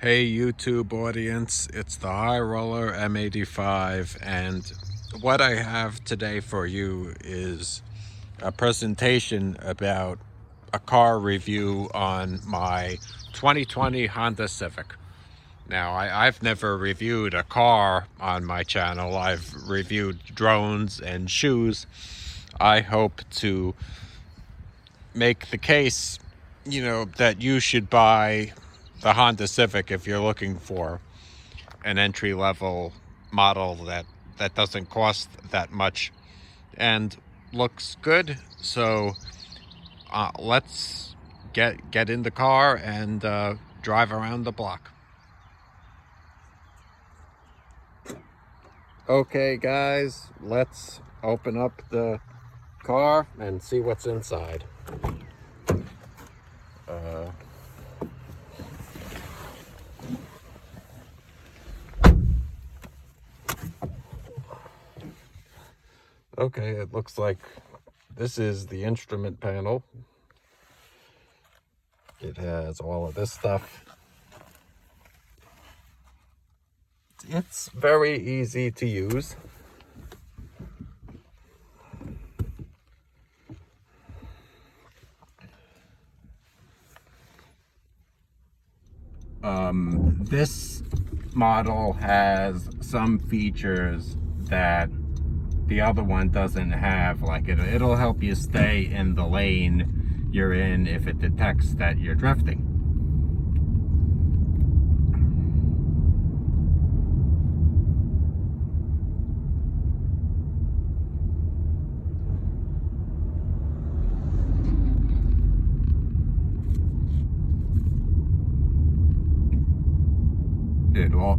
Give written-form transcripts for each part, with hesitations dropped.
Hey YouTube audience, it's the High Roller M85, and what I have today for you is a presentation about a car review on my 2020 Honda Civic. Now, I've never reviewed a car on my channel. I've reviewed drones and shoes. I hope to make the case, that you should buy the Honda Civic if you're looking for an entry level model that doesn't cost that much and looks good. So let's get in the car and drive around the block. Okay, guys, let's open up the car and see what's inside. Okay, it looks like this is the instrument panel. It has all of this stuff. It's very easy to use. This model has some features that the other one doesn't have. Like it'll help you stay in the lane you're in if it detects that you're drifting.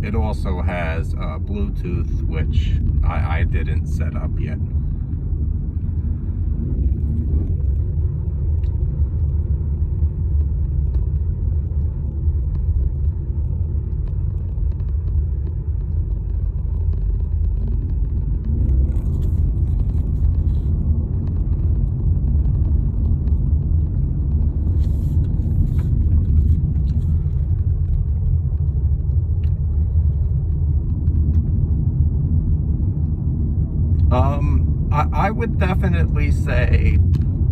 It also has Bluetooth, which I didn't set up yet. I would definitely say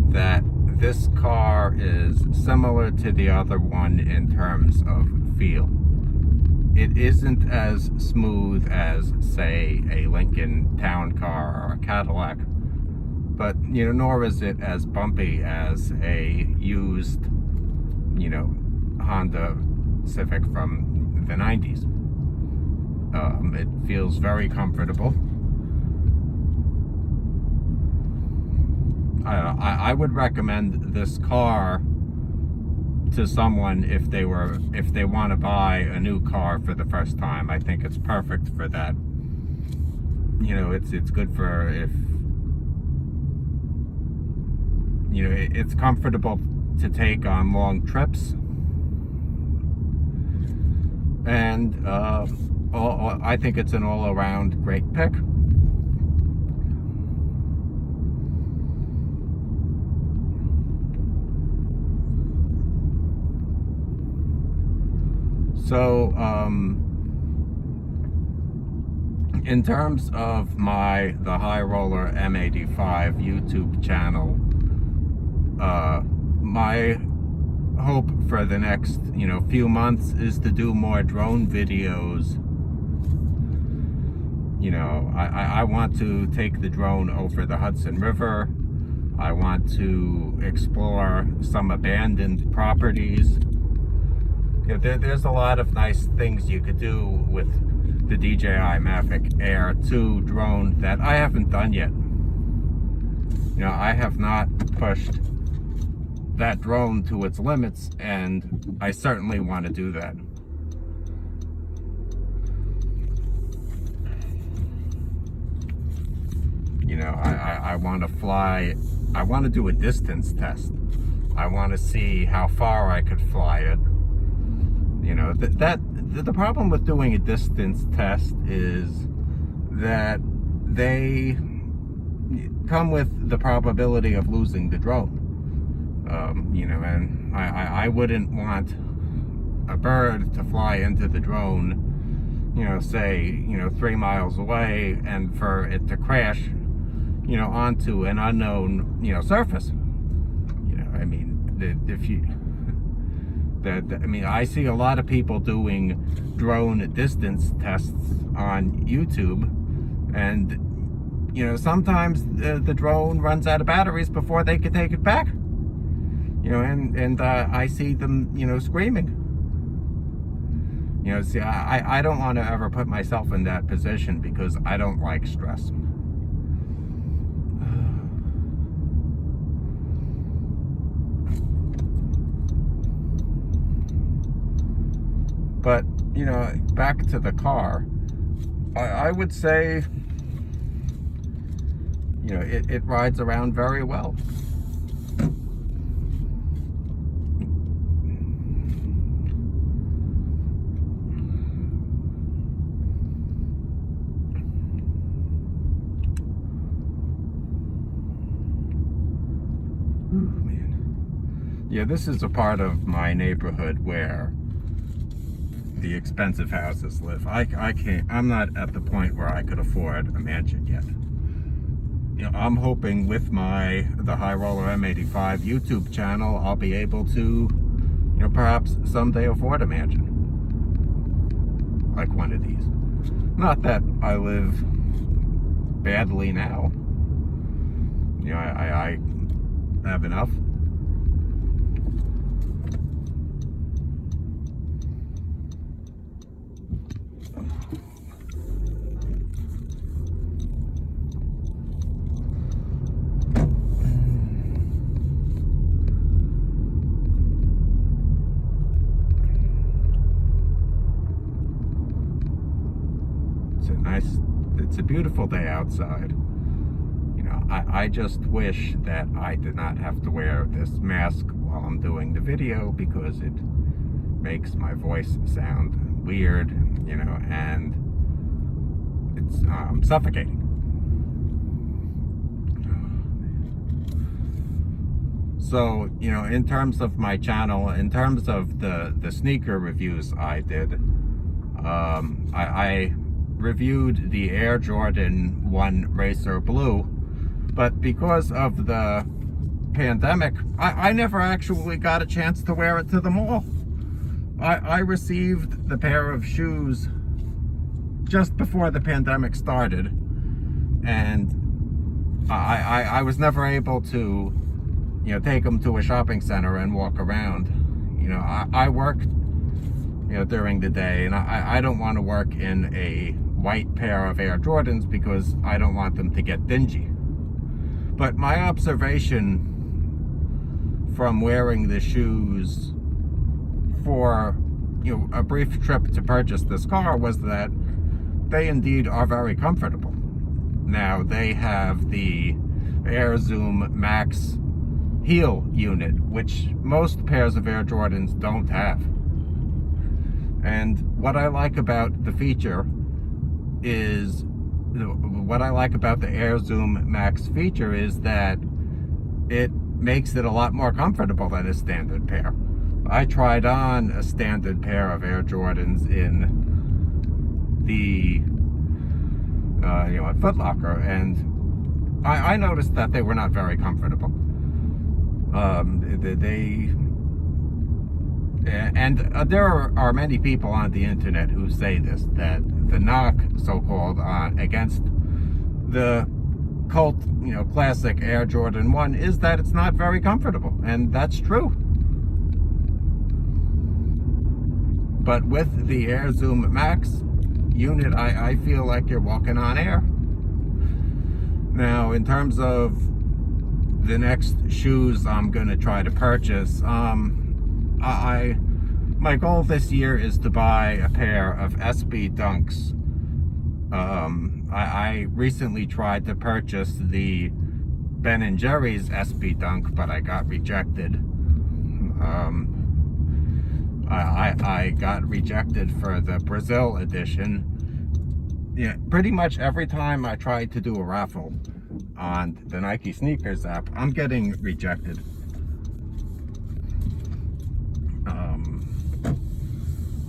that this car is similar to the other one in terms of feel. It isn't as smooth as, say, a Lincoln Town Car or a Cadillac, but nor is it as bumpy as a used, Honda Civic from the 90s. It feels very comfortable. I would recommend this car to someone if they want to buy a new car for the first time. I think it's perfect for that. It's good for if it's comfortable to take on long trips, and I think it's an all-around great pick. So, in terms of the High Roller M85 YouTube channel, my hope for the next, few months is to do more drone videos. I want to take the drone over the Hudson River. I want to explore some abandoned properties. There's a lot of nice things you could do with the DJI Mavic Air 2 drone that I haven't done yet. I have not pushed that drone to its limits, and I certainly want to do that. I want to fly. I want to do a distance test. I want to see how far I could fly it. The problem with doing a distance test is that they come with the probability of losing the drone. And I wouldn't want a bird to fly into the drone, say, 3 miles away, and for it to crash, onto an unknown, surface. I mean, if you, I mean, I see a lot of people doing drone distance tests on YouTube, and sometimes the drone runs out of batteries before they can take it back. And I see them, screaming. See, I don't want to ever put myself in that position because I don't like stress. But, back to the car, I would say, it rides around very well. Ooh, man. Yeah, this is a part of my neighborhood where the expensive houses live. I'm not at the point where I could afford a mansion yet. I'm hoping with the High Roller M85 YouTube channel, I'll be able to, perhaps someday afford a mansion. Like one of these. Not that I live badly now. I have enough. It's a beautiful day outside. I just wish that I did not have to wear this mask while I'm doing the video because it makes my voice sound weird, and it's suffocating. So, in terms of my channel, in terms of the sneaker reviews I did, I reviewed the Air Jordan 1 Racer Blue, but because of the pandemic, I never actually got a chance to wear it to the mall. I received the pair of shoes just before the pandemic started, and I was never able to, take them to a shopping center and walk around. I worked, during the day, and I don't want to work in a white pair of Air Jordans because I don't want them to get dingy. But my observation from wearing the shoes for, a brief trip to purchase this car was that they indeed are very comfortable. Now, they have the Air Zoom Max heel unit, which most pairs of Air Jordans don't have. And what I like about the feature is, what I like about the Air Zoom Max feature is that it makes it a lot more comfortable than a standard pair. I tried on a standard pair of Air Jordans in the, at Foot Locker, and I noticed that they were not very comfortable. There are many people on the internet who say this, that the knock, so-called, against the cult, classic Air Jordan 1 is that it's not very comfortable, and that's true. But with the Air Zoom Max unit, I feel like you're walking on air. Now, in terms of the next shoes I'm gonna try to purchase, my goal this year is to buy a pair of SB Dunks. I recently tried to purchase the Ben & Jerry's SB Dunk, but I got rejected. I got rejected for the Brazil edition. Yeah, pretty much every time I try to do a raffle on the Nike Sneakers app, I'm getting rejected.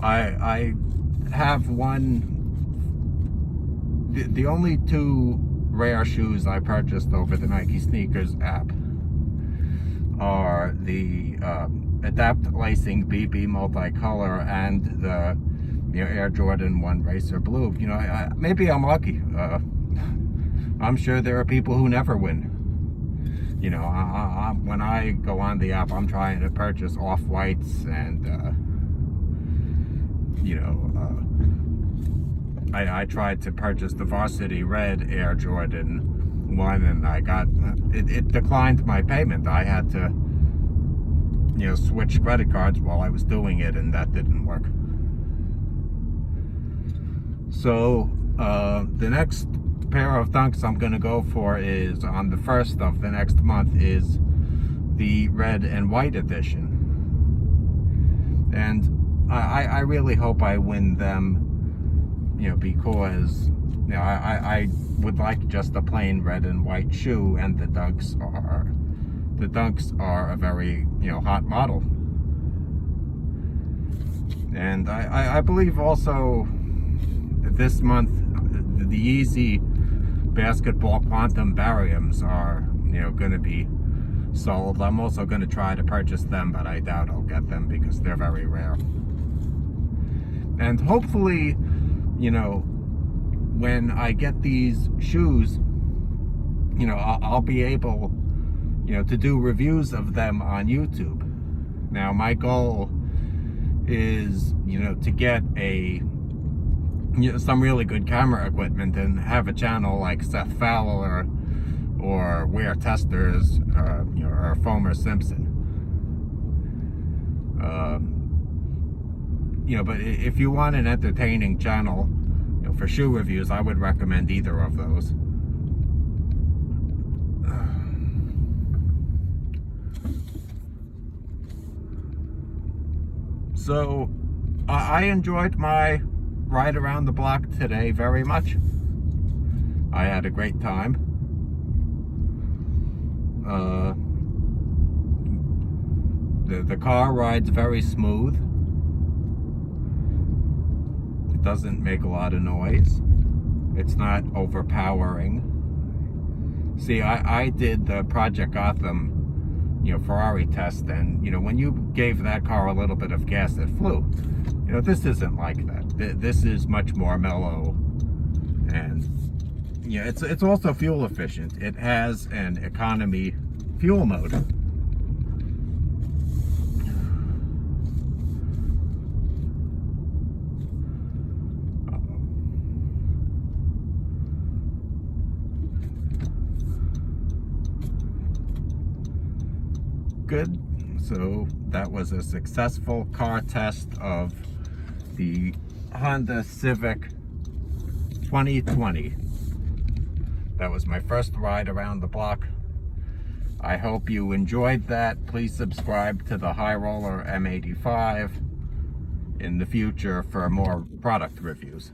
I have one. The only two rare shoes I purchased over the Nike sneakers app are the Adapt Lacing BB Multicolor and the Air Jordan 1 Racer Blue. Maybe I'm lucky. I'm sure there are people who never win. When I go on the app, I'm trying to purchase off-whites and I tried to purchase the Varsity Red Air Jordan 1 and I got it declined my payment. I had to switch credit cards while I was doing it, and that didn't work. So the next pair of Dunks I'm gonna go for is on the 1st of the next month is the red and white edition, and I really hope I win them, because I would like just a plain red and white shoe, and the Dunks are a very hot model. And I believe also this month the Yeezy basketball quantum bariums are going to be sold. I'm also going to try to purchase them, but I doubt I'll get them because they're very rare. And hopefully, when I get these shoes, I'll be able to do reviews of them on YouTube. Now my goal is to get some really good camera equipment and have a channel like Seth Fowler or Wear Testers or Foamer Simpson. But if you want an entertaining channel for shoe reviews, I would recommend either of those. So I enjoyed my ride around the block today very much. I had a great time. The car rides very smooth. It doesn't make a lot of noise. It's not overpowering. See, I did the Project Gotham Ferrari test, and when you gave that car a little bit of gas, it flew. This isn't like that. This is much more mellow, and it's also fuel efficient. It has an economy fuel mode. Good. So that was a successful car test of the Honda Civic 2020. That was my first ride around the block. I hope you enjoyed that. Please subscribe to the High Roller M85 in the future for more product reviews.